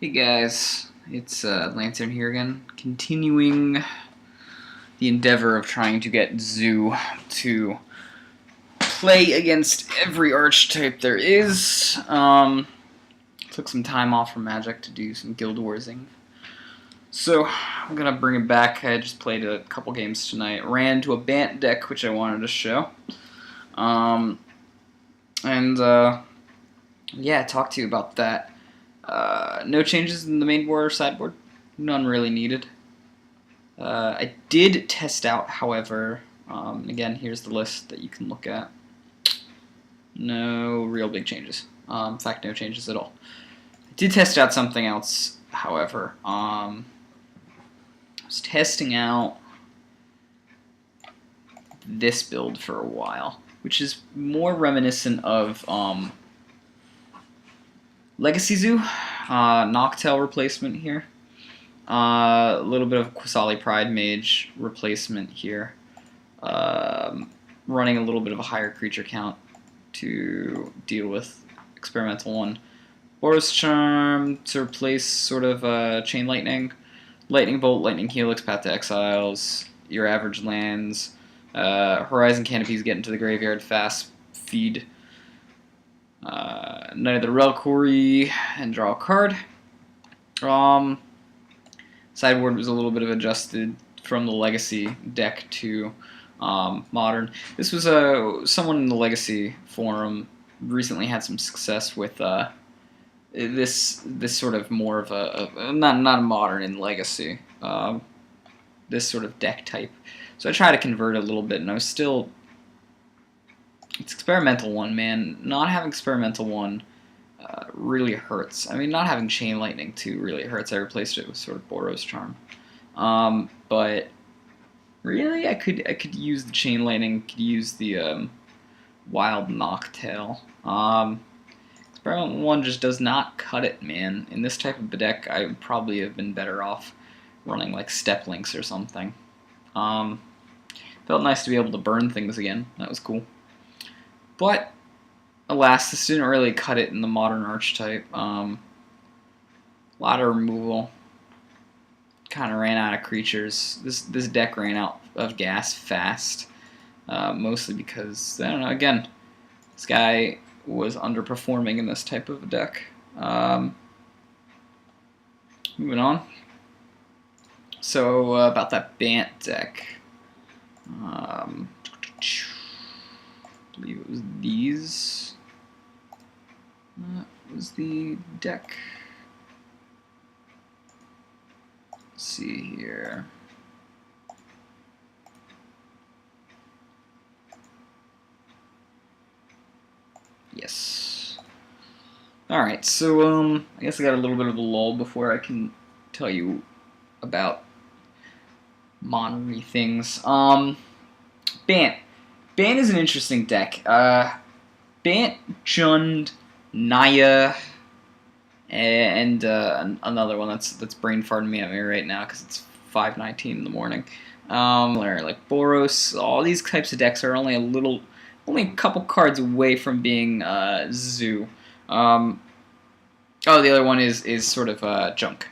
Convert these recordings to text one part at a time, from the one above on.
Hey guys, it's Lantern here again, continuing the endeavor of trying to get Zoo to play against every archetype there is. Took some time off from Magic to do some Guild Warsing. So, I'm gonna bring it back. I just played a couple games tonight. Ran to a Bant deck, which I wanted to show. Yeah, talk to you about that. No changes in the main board or sideboard. None really needed. I did test out, however, again, here's the list that you can look at. No real big changes. In fact, no changes at all. I did test out something else, however. I was testing out this build for a while, which is more reminiscent of Legacy Zoo, Noctowl replacement here. A little bit of Qasali Pride Mage replacement here. Running a little bit of a higher creature count to deal with Experimental 1. Boros Charm to replace sort of Chain Lightning. Lightning Bolt, Lightning Helix, Path to Exiles, your average lands. Horizon Canopies get into the graveyard, fast feed. Knight of the Reliquary, and draw a card. Sideboard was a little bit of adjusted from the Legacy deck to Modern. This was someone in the Legacy forum recently had some success with this sort of more of a not a Modern in Legacy. This sort of deck type. So I tried to convert it a little bit, and I was still. It's Experimental 1, man. Not having Experimental 1 really hurts. I mean, not having Chain Lightning 2 really hurts. I replaced it with sort of Boros Charm. But really, I could use the Chain Lightning, could use the Wild Noctowl. Experimental 1 just does not cut it, man. In this type of a deck, I would probably have been better off running like Step Links or something. Felt nice to be able to burn things again. That was cool. But, alas, this didn't really cut it in the Modern archetype. A lot of removal. Kind of ran out of creatures. This deck ran out of gas fast. Mostly because, I don't know, again, this guy was underperforming in this type of a deck. Moving on. So, about that Bant deck. I believe it was these. That was the deck. Let's see here. Yes. Alright, so I guess I got a little bit of a lull before I can tell you about modern things. Bant. Bant is an interesting deck. Bant, Jund, Naya, and another one that's brain farting me at me right now because it's 5:19 in the morning. Like Boros, all these types of decks are only a couple cards away from being Zoo. The other one is sort of Junk.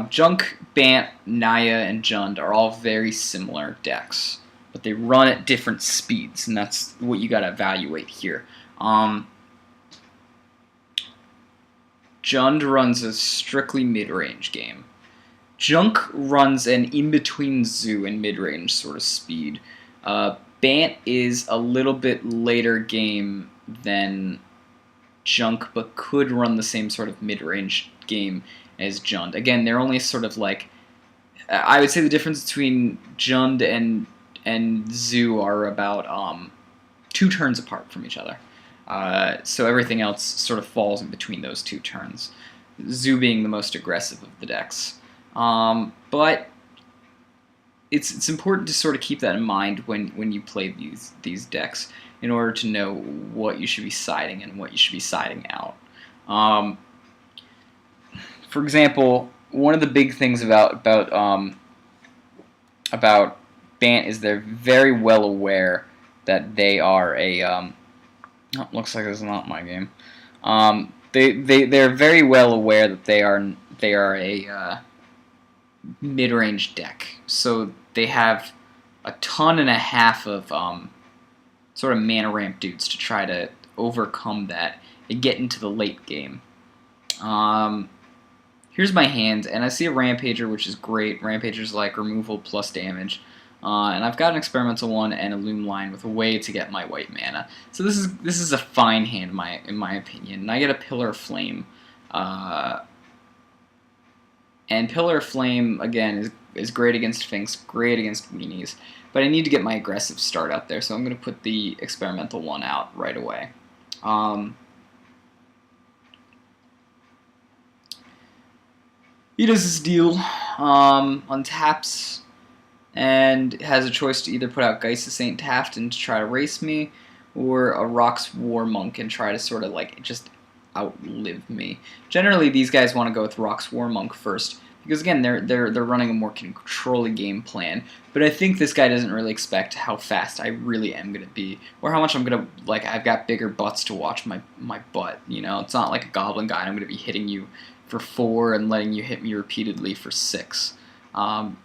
Junk, Bant, Naya, and Jund are all very similar decks, but they run at different speeds, and that's what you gotta evaluate here. Jund runs a strictly mid-range game. Junk runs an in-between Zoo and mid-range sort of speed. Bant is a little bit later game than Junk, but could run the same sort of mid-range game as Jund. Again, they're only sort of like, I would say the difference between Jund and Zoo are about 2 turns apart from each other. So everything else sort of falls in between those 2 turns. Zoo being the most aggressive of the decks. But it's important to sort of keep that in mind when you play these decks in order to know what you should be siding and what you should be siding out. For example, one of the big things about Bant is they're very well aware that they are a looks like this is not my game. they're very well aware that they are a mid-range deck, so they have a ton and a half of sort of mana ramp dudes to try to overcome that and get into the late game. Here's my hand, and I see a Rampager, which is great. Rampager's like removal plus damage. And I've got an Experimental one and a Loom Line with a way to get my white mana. So this is a fine hand in my opinion. And I get a Pillar of Flame. And Pillar of Flame, again, is great against Finks, great against Weenies. But I need to get my aggressive start out there, so I'm going to put the Experimental one out right away. He does this deal, untaps, and has a choice to either put out Geist of St. Taft and to try to race me, or a Rock's War Monk and try to sort of like just outlive me. Generally, these guys want to go with Rock's War Monk first, because again, they're running a more controlling game plan. But I think this guy doesn't really expect how fast I really am gonna be, or how much I'm gonna like. I've got bigger butts to watch my butt. You know, it's not like a Goblin guy. I'm gonna be hitting you for 4 and letting you hit me repeatedly for 6.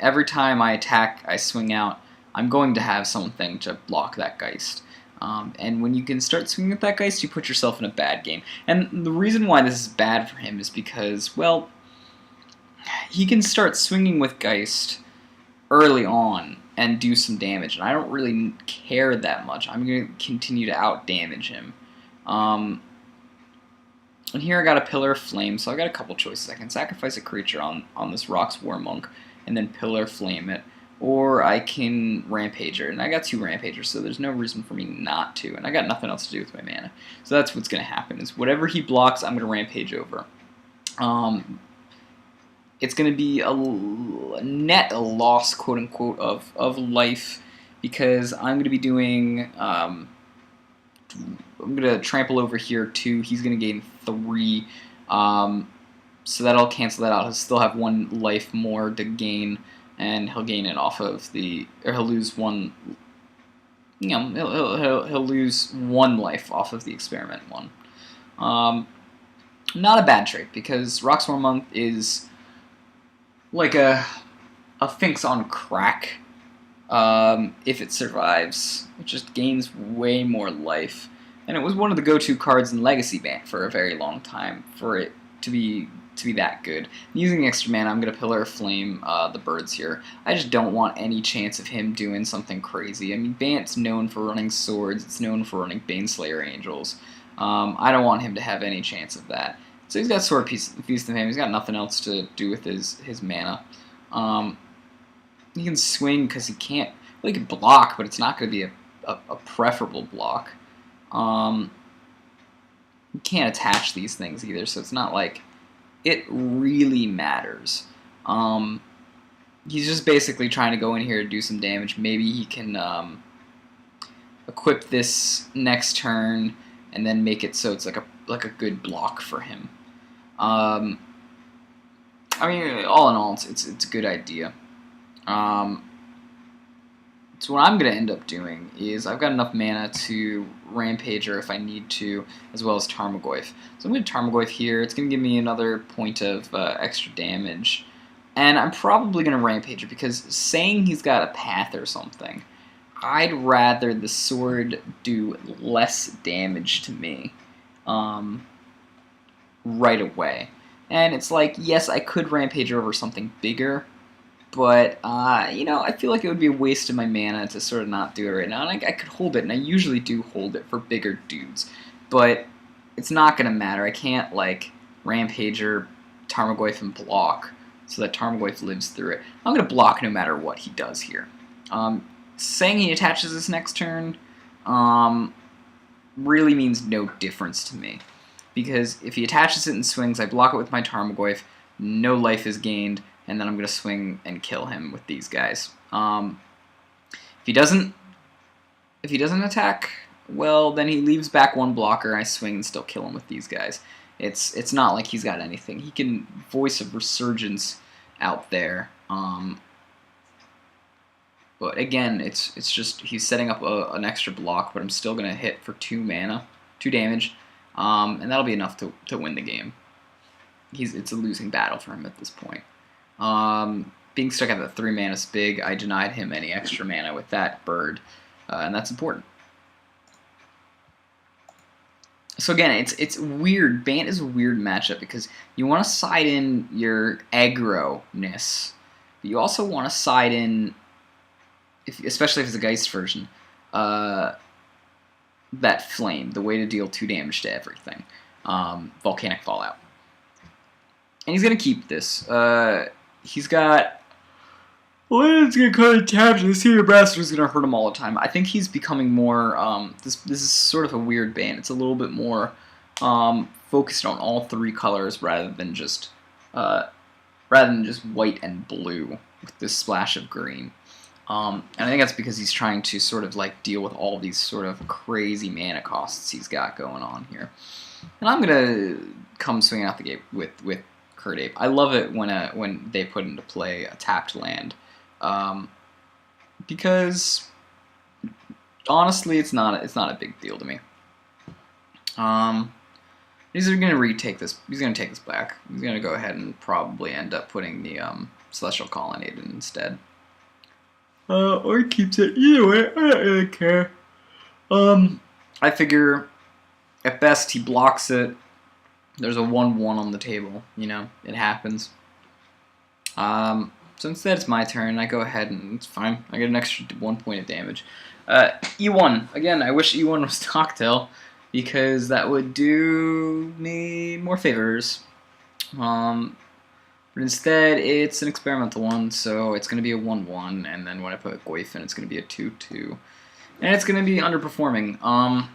Every time I attack, I swing out, I'm going to have something to block that Geist. And when you can start swinging at that Geist, you put yourself in a bad game. And the reason why this is bad for him is because, well, he can start swinging with Geist early on and do some damage, and I don't really care that much. I'm going to continue to out-damage him. And here I got a Pillar of Flame, so I got a couple choices. I can sacrifice a creature on this Rock's War Monk and then Pillar Flame it, or I can Rampager, and I got 2 Rampagers, so there's no reason for me not to, and I got nothing else to do with my mana. So that's what's going to happen, is whatever he blocks, I'm going to Rampage over. It's going to be a net loss, quote-unquote, of life, because I'm going to be doing... I'm going to trample over here 2. He's going to gain 3. So that'll cancel that out. He'll still have 1 life more to gain, and he'll gain it off of the... Or he'll lose 1... You know, he'll lose 1 life off of the Experiment one. Not a bad trait, because Rock's War Monk is like a Finks on crack. If it survives, it just gains way more life. And it was one of the go-to cards in Legacy Bant for a very long time for it to be that good. Using extra mana, I'm going to Pillar of Flame the birds here. I just don't want any chance of him doing something crazy. I mean, Bant's known for running swords. It's known for running Baneslayer Angels. I don't want him to have any chance of that. So he's got Sword Feast of Fame. He's got nothing else to do with his mana. He can swing because he can't... Well, he can block, but it's not going to be a preferable block. You can't attach these things either, so it's not like it really matters. He's just basically trying to go in here and do some damage. Maybe he can equip this next turn and then make it so it's like a good block for him. I mean, all in all, it's a good idea. So what I'm going to end up doing is I've got enough mana to Rampager if I need to, as well as Tarmogoyf. So I'm going to Tarmogoyf here. It's going to give me another point of extra damage. And I'm probably going to Rampager because saying he's got a path or something, I'd rather the sword do less damage to me right away. And it's like, yes, I could Rampager over something bigger, but, you know, I feel like it would be a waste of my mana to sort of not do it right now. And I could hold it, and I usually do hold it for bigger dudes. But it's not going to matter. I can't, like, Rampager, Tarmogoyf, and block so that Tarmogoyf lives through it. I'm going to block no matter what he does here. Saying he attaches this next turn really means no difference to me. Because if he attaches it and swings, I block it with my Tarmogoyf, no life is gained, and then I'm going to swing and kill him with these guys. If he doesn't attack, well, then he leaves back 1 blocker, and I swing and still kill him with these guys. It's not like he's got anything. He can Voice of Resurgence out there. But again, it's just he's setting up an extra block, but I'm still going to hit for 2 mana, 2 damage. and that'll be enough to win the game. It's a losing battle for him at this point. Being stuck at the 3 mana is big. I denied him any extra mana with that bird, and that's important. So again, it's weird. Bant is a weird matchup because you want to side in your aggro-ness, but you also want to side in, especially if it's a Geist version, that flame, the way to deal 2 damage to everything. Volcanic Fallout. And he's going to keep this. He's got... Well, it's going to kind of tap. The Seer Blaster is going to hurt him all the time. I think he's becoming more... This is sort of a weird Bant. It's a little bit more focused on all 3 colors rather than just white and blue with this splash of green. And I think that's because he's trying to sort of like deal with all these sort of crazy mana costs he's got going on here. And I'm going to come swinging out the gate with Curd Ape. I love it when they put into play a tapped land. Because honestly, it's not a big deal to me. He's going to retake this. He's going to take this back. He's going to go ahead and probably end up putting the Celestial Colonnade in instead. Or he keeps it. Either way, I don't really care. I figure at best he blocks it. There's a 1/1 on the table. You know, it happens. So instead it's my turn. I go ahead and it's fine. I get an extra 1 point of damage. E1. Again, I wish E1 was Noctil because that would do me more favors. But instead it's an experimental one, so it's going to be a 1/1, and then when I put Goyf in, it's going to be a 2/2. And it's going to be underperforming. I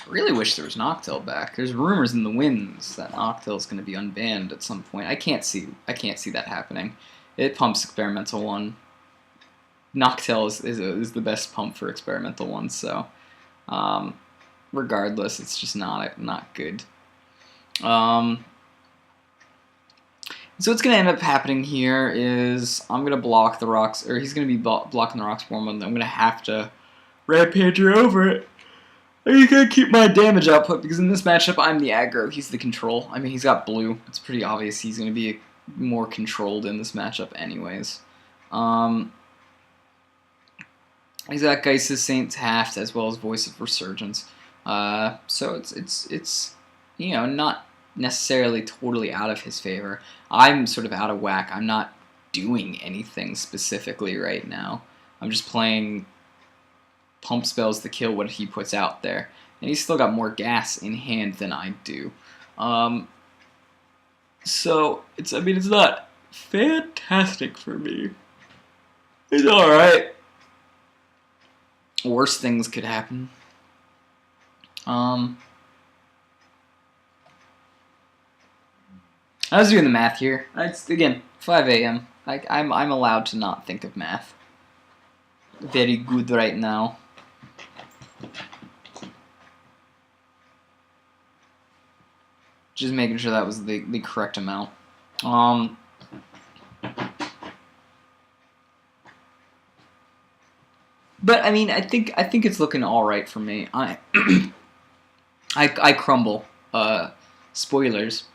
really wish there was Noctil back. There's rumors in the winds that Noctil is going to be unbanned at some point. I can't see that happening. It pumps experimental 1. Noctil is the best pump for experimental 1, so regardless, it's just not good. So what's going to end up happening here is I'm going to block the rocks, or he's going to be blocking the rocks for him, and I'm going to have to Rampager over it. He's going to keep my damage output, because in this matchup, I'm the aggro, he's the control. I mean, he's got blue. It's pretty obvious he's going to be more controlled in this matchup anyways. He's got Geist's Saint's Haft, as well as Voice of Resurgence. So it's you know, not necessarily totally out of his favor. I'm sort of out of whack. I'm not doing anything specifically right now. I'm just playing pump spells to kill what he puts out there. And he's still got more gas in hand than I do. So it's not fantastic for me. It's alright. Worse things could happen. I was doing the math here. It's, again, 5 a.m. I'm allowed to not think of math. Very good right now. Just making sure that was the correct amount. But I mean, I think it's looking all right for me. I crumble. Spoilers.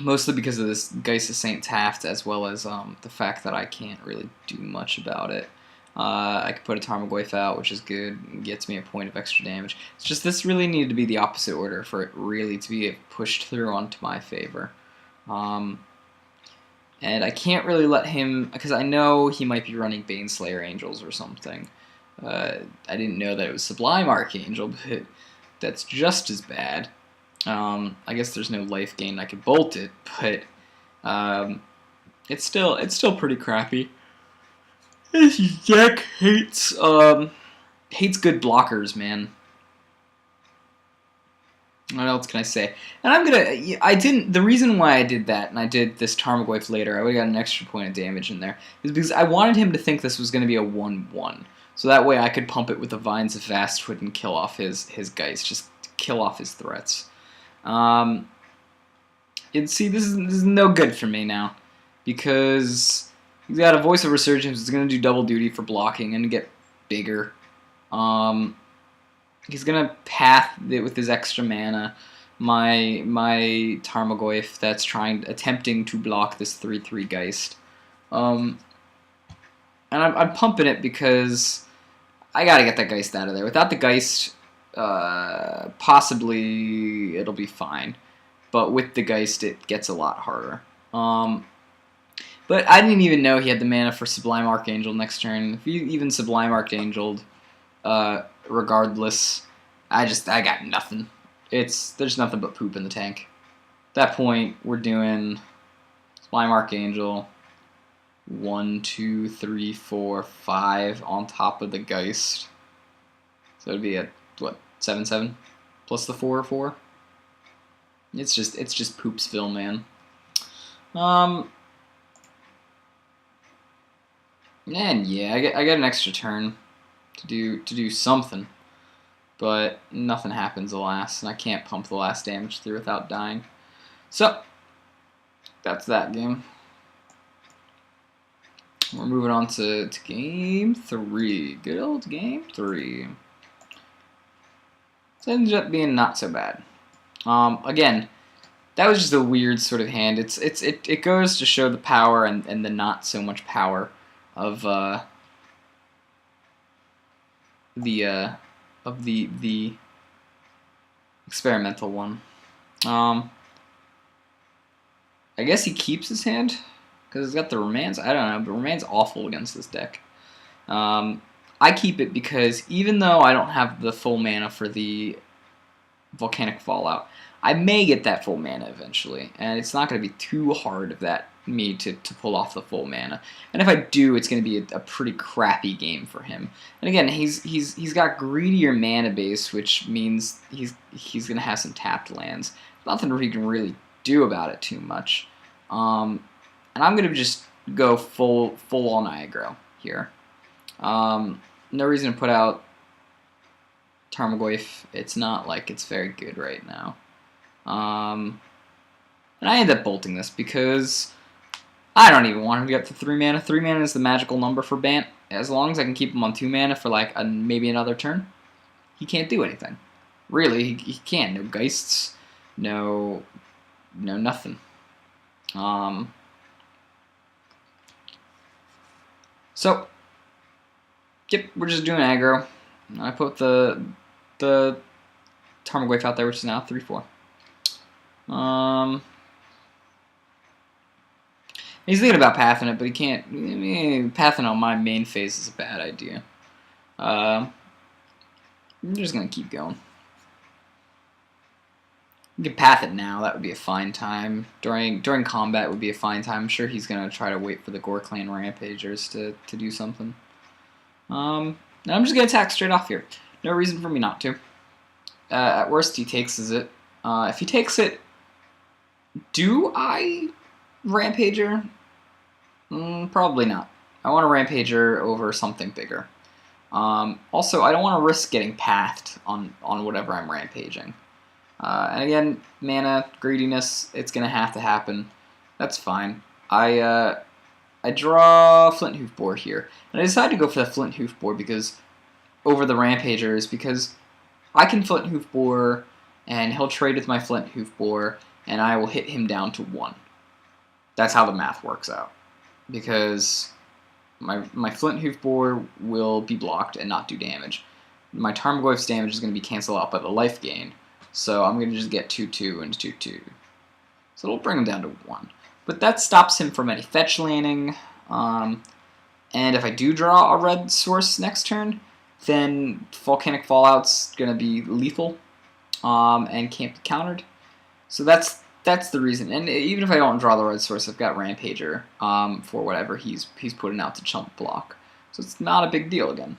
Mostly because of this Geist of Saint Taft, as well as the fact that I can't really do much about it. I could put a Tarmogoyf out, which is good, and gets me a point of extra damage. It's just this really needed to be the opposite order for it really to be pushed through onto my favor. And I can't really let him, because I know he might be running Baneslayer Angels or something. I didn't know that it was Sublime Archangel, but that's just as bad. I guess there's no life gain. I could bolt it, but it's still pretty crappy. This deck hates good blockers, man. What else can I say? And the reason why I did that, and I did this Tarmogoyf later, I would have got an extra point of damage in there, is because I wanted him to think this was going to be a 1/1. So that way I could pump it with the Vines of Vastwood and kill off his Geist, just kill off his threats. And see, this is no good for me now, because he's got a Voice of Resurgence. It's going to do double duty for blocking and get bigger. And He's gonna path it with his extra mana. My Tarmogoyf that's attempting to block this 3/3 Geist. And I'm pumping it because I gotta get that Geist out of there. Without the Geist, possibly it'll be fine. But with the Geist, it gets a lot harder. But I didn't even know he had the mana for Sublime Archangel next turn. If he even Sublime Archangeled, regardless, I got nothing. There's nothing but poop in the tank. At that point, we're doing Sublime Archangel, 1, 2, 3, 4, 5 on top of the Geist. So it'd be a what, 7/7 plus the 4/4. It's just Poopsville, man. And yeah, I get an extra turn to do something, but nothing happens alas, and I can't pump the last damage through without dying. So that's that game. We're moving on to game 3. Good old game 3. So it ended up being not so bad. Again, that was just a weird sort of hand. It goes to show the power and the not so much power of the experimental one. I guess he keeps his hand because it's got the Remands. I don't know, but Remand's awful against this deck. I keep it because even though I don't have the full mana for the Volcanic Fallout, I may get that full mana eventually, and it's not going to be too hard of me to pull off the full mana. And if I do, it's going to be a pretty crappy game for him. And again, he's got greedier mana base, which means he's going to have some tapped lands. Nothing he can really do about it too much. And I'm going to just go full on aggro here. No reason to put out Tarmogoyf. It's not like it's very good right now. And I end up bolting this because I don't even want him to get to 3 mana. 3 mana is the magical number for Bant. As long as I can keep him on 2 mana for like maybe another turn, he can't do anything. Really, he can't. No Geists, no nothing. So, yep, we're just doing aggro. I put the Tarmogoyf out there, which is now 3/4. He's thinking about pathing it, but he can't. Pathing on my main phase is a bad idea. I'm just gonna keep going. You can path it now. That would be a fine time. During combat would be a fine time. I'm sure he's gonna try to wait for the Gore Clan Rampagers to do something. And I'm just gonna attack straight off here. No reason for me not to. At worst, he takes it. If he takes it, do I Rampager? Probably not. I want a Rampager over something bigger. Also, I don't want to risk getting pathed on whatever I'm rampaging. And again, mana, greediness, it's going to have to happen. That's fine. I draw Flint Hoof Boar here. And I decided to go for the Flint Hoof Boar over the Rampagers because I can Flint Hoof Boar and he'll trade with my Flint Hoof Boar and I will hit him down to 1. That's how the math works out. Because my Flint Hoof Boar will be blocked and not do damage. My Tarmogoyf's damage is going to be canceled out by the life gain. So I'm going to just get 2/2 and 2/2. So it'll bring him down to 1. But that stops him from any fetch landing. And if I do draw a red source next turn, then Volcanic Fallout's going to be lethal and can't be countered. So that's the reason. And even if I don't draw the red source, I've got Rampager for whatever he's putting out to chump block. So it's not a big deal again.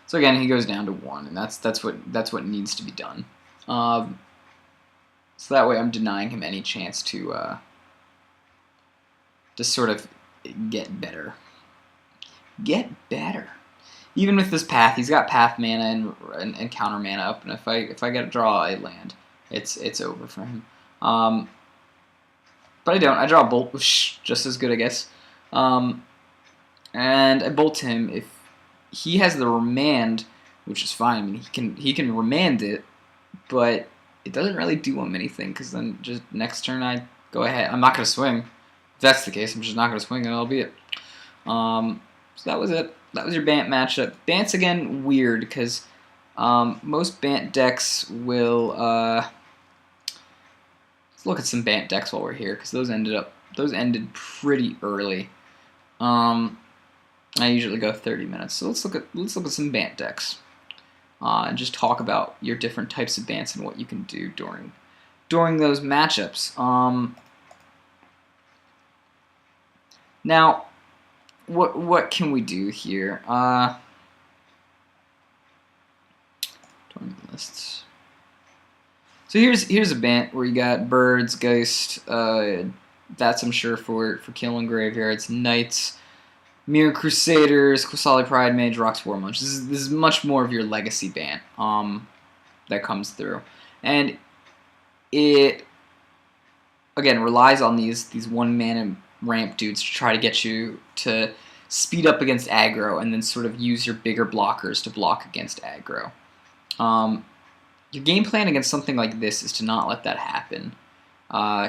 So again, he goes down to 1, and that's what needs to be done. So that way, I'm denying him any chance to sort of get better. Get better. Even with this path, he's got path mana and counter mana up, and if I get to draw a land, it's over for him. But I don't. I draw a bolt, which is just as good, I guess. And I bolt him he has the remand, which is fine. I mean, he can remand it, but it doesn't really do him anything, because then just next turn I go ahead. I'm not going to swing. If that's the case, I'm just not going to swing, and that'll be it. So that was it. That was your Bant matchup. Bant's, again, weird, because most Bant decks will... let's look at some Bant decks while we're here, because those ended pretty early. I usually go 30 minutes, so let's look at some Bant decks. And just talk about your different types of Bants and what you can do during those matchups. Now, what can we do here? Tournament lists. So here's a Bant where you got Birds, Geist. That's, I'm sure, for killing graveyards, Knights, Mirror Crusaders, Qasali Pride Mage, Rock's War Munch. This is much more of your legacy Bant that comes through, and it again relies on these 1-mana ramp dudes to try to get you to speed up against aggro, and then sort of use your bigger blockers to block against aggro. Your game plan against something like this is to not let that happen.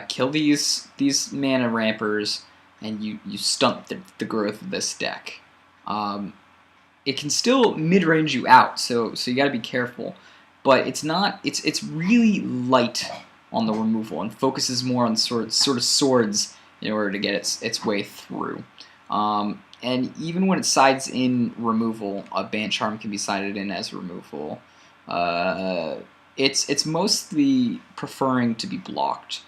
Kill these mana rampers, and you stunt the growth of this deck. It can still mid-range you out, so you got to be careful. But it's not. It's really light on the removal and focuses more on sort of swords in order to get its way through. And even when it sides in removal, a Bant Charm can be sided in as removal. It's mostly preferring to be blocked.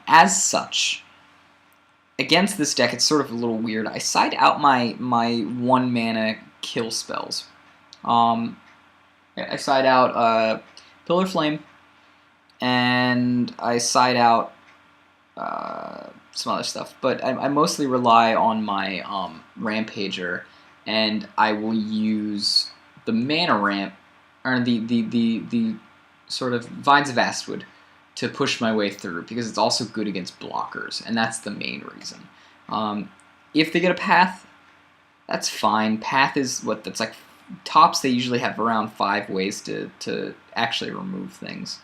As such, against this deck, it's sort of a little weird. I side out my 1-mana kill spells. I side out Pillar Flame, and I side out some other stuff. But I mostly rely on my Rampager, and I will use the mana ramp, or the sort of Vines of Astwood, to push my way through, because it's also good against blockers, and that's the main reason. If they get a Path, that's fine. Path is that's like tops. They usually have around 5 ways to actually remove things.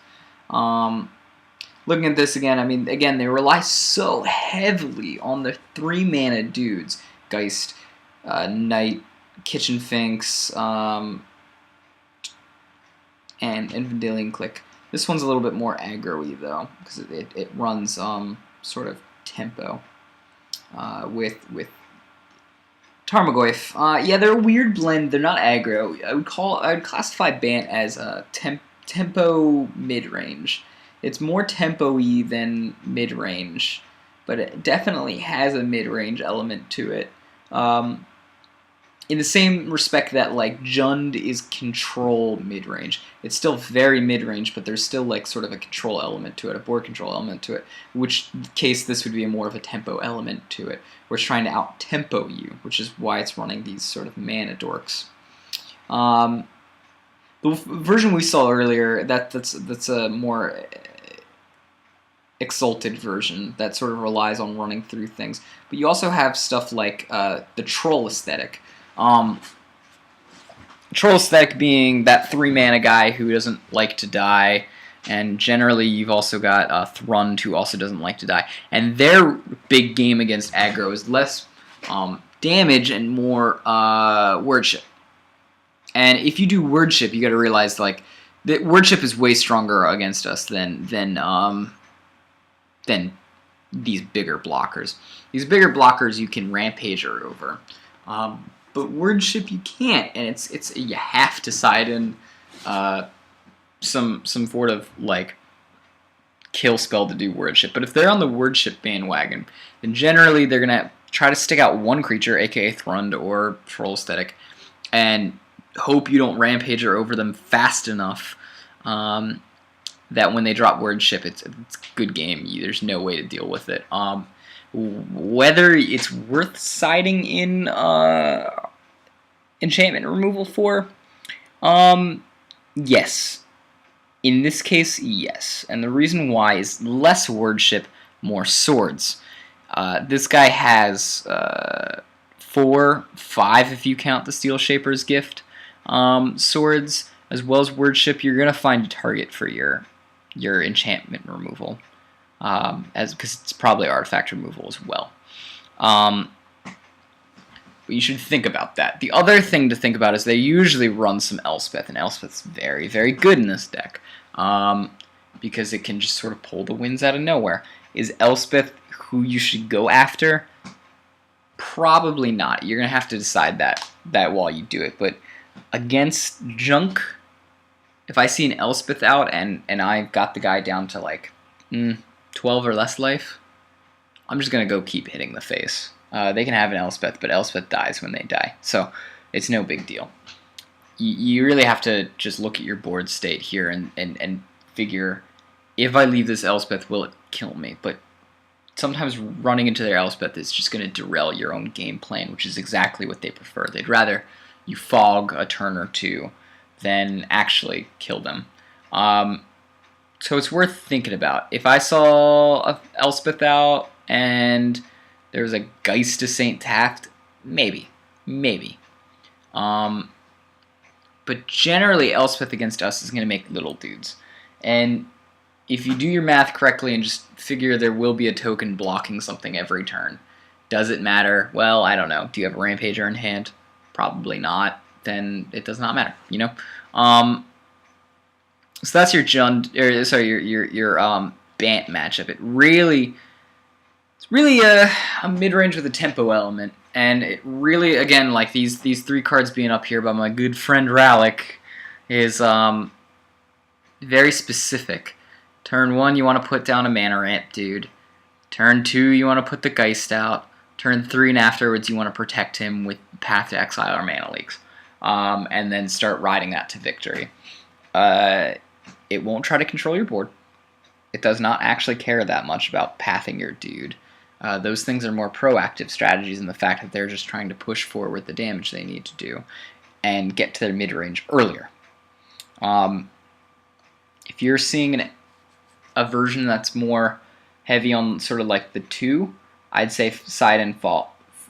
Looking at this again, I mean, again, they rely so heavily on the 3-mana dudes: Geist, Knight, Kitchen Finks, and Vendilion Click. This one's a little bit more aggro-y, though, because it runs sort of tempo with Tarmogoyf. Yeah, they're a weird blend. They're not aggro. I would classify Bant as a tempo mid-range. It's more tempo-y than mid-range, but it definitely has a mid-range element to it. In the same respect that, like, Jund is control mid-range. It's still very mid-range, but there's still, like, sort of a control element to it, a board control element to it, which case this would be more of a tempo element to it. We're trying to out-tempo you, which is why it's running these sort of mana dorks. The version we saw earlier, that's a more exalted version that sort of relies on running through things. But you also have stuff like the Troll aesthetic. Troll aesthetic being that 3-mana guy who doesn't like to die, and generally you've also got Thrund, who also doesn't like to die. And their big game against aggro is less damage and more wordship. And if you do wordship, you got to realize, like, that wordship is way stronger against us than these bigger blockers. These bigger blockers you can Rampager over. But wordship you can't, and it's you have to side in some sort of, like, kill spell to do wordship. But if they're on the wordship bandwagon, then generally they're gonna try to stick out one creature, aka Thrund or Troll aesthetic, and hope you don't Rampager over them fast enough that when they drop wordship, it's good game. There's no way to deal with it. Whether it's worth siding in enchantment removal for, yes. In this case, yes. And the reason why is less wordship, more swords. This guy has 4, 5 if you count the Steel Shaper's Gift swords, as well as Wordship, you're going to find a target for your enchantment removal, because it's probably artifact removal as well. But you should think about that. The other thing to think about is they usually run some Elspeth, and Elspeth's very, very good in this deck, because it can just sort of pull the wins out of nowhere. Is Elspeth who you should go after? Probably not. You're going to have to decide that while you do it. But against junk, if I see an Elspeth out and I've got the guy down to like 12 or less life, I'm just going to go keep hitting the face. They can have an Elspeth, but Elspeth dies when they die, so it's no big deal. You really have to just look at your board state here and figure, if I leave this Elspeth, will it kill me? But sometimes running into their Elspeth is just going to derail your own game plan, which is exactly what they prefer. They'd rather you fog a turn or two than actually kill them. So it's worth thinking about. If I saw a Elspeth out and there was a Geist of St. Taft, maybe. But generally, Elspeth against us is going to make little dudes. And if you do your math correctly and just figure there will be a token blocking something every turn, does it matter? Well, I don't know. Do you have a Rampager in hand? Probably not. Then it does not matter, you know? So that's your Bant matchup. It's really a mid-range with a tempo element, and it really, again, like these 3 cards being up here by my good friend Rallick is very specific. Turn 1, you want to put down a mana ramp, dude. Turn 2, you want to put the Geist out. Turn 3 and afterwards, you want to protect him with Path to Exile or Mana Leaks, and then start riding that to victory. It won't try to control your board. It does not actually care that much about pathing your dude. Those things are more proactive strategies in the fact that they're just trying to push forward the damage they need to do and get to their mid-range earlier. If you're seeing a version that's more heavy on sort of like the 2, I'd say Side and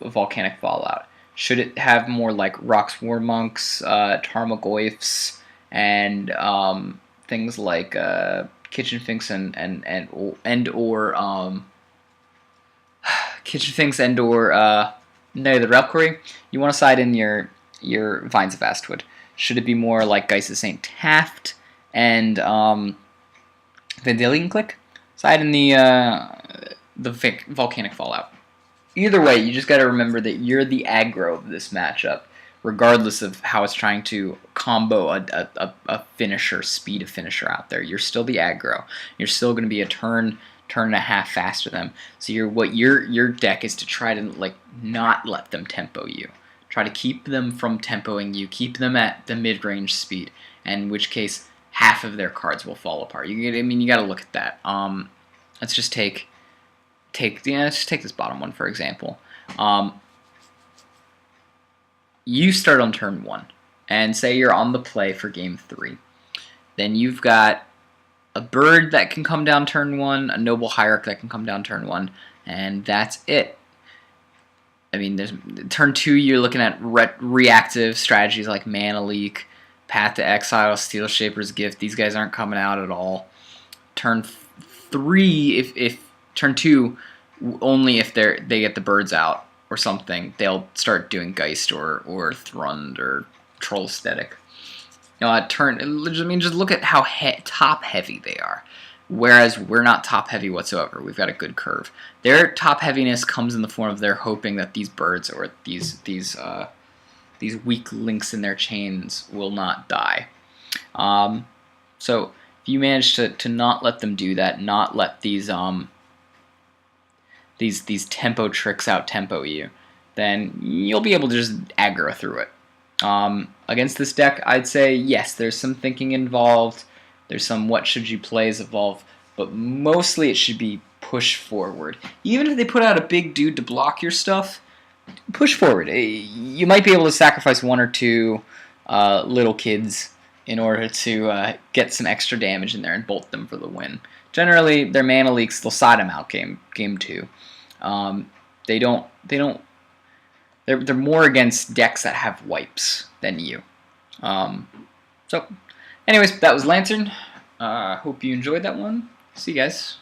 Volcanic Fallout. Should it have more like Rock's War Monks, Tarmogoyfs, and things like Kitchen Finks and Kitchen Finks and or the Reliquary, you want to side in your Vines of Astwood. Should it be more like Geist of St. Taft and Vendilion Click? Side in the Volcanic Fallout. Either way, you just got to remember that you're the aggro of this matchup, regardless of how it's trying to combo a finisher, speed a finisher out there. You're still the aggro. You're still going to be a turn and a half faster than them. So your deck is to try to like not let them tempo you. Try to keep them from tempoing you. Keep them at the mid-range speed, and in which case half of their cards will fall apart. You got to look at that. Let's just take this bottom one for example. You start on turn 1, and say you're on the play for game 3. Then you've got a bird that can come down turn 1, a noble hierarch that can come down turn 1, and that's it. I mean, there's turn 2. You're looking at reactive strategies like Mana Leak, Path to Exile, Steel Shaper's Gift. These guys aren't coming out at all. Turn 3, if turn 2, only if they get the birds out or something, they'll start doing Geist or Thrund or Troll Aesthetic. Just look at how top heavy they are. Whereas we're not top heavy whatsoever. We've got a good curve. Their top heaviness comes in the form of they're hoping that these birds or these weak links in their chains will not die. So if you manage to not let them do that, not let these tempo tricks out tempo you, then you'll be able to just aggro through it. Against this deck, I'd say yes, there's some thinking involved. There's some what should you plays involved, but mostly it should be push forward. Even if they put out a big dude to block your stuff, push forward. You might be able to sacrifice 1 or 2 little kids in order to get some extra damage in there and bolt them for the win. Generally, their Mana Leaks, they'll side them out game 2. They don't they're more against decks that have wipes than you. So, anyways, that was Lantern. Hope you enjoyed that one. See you guys.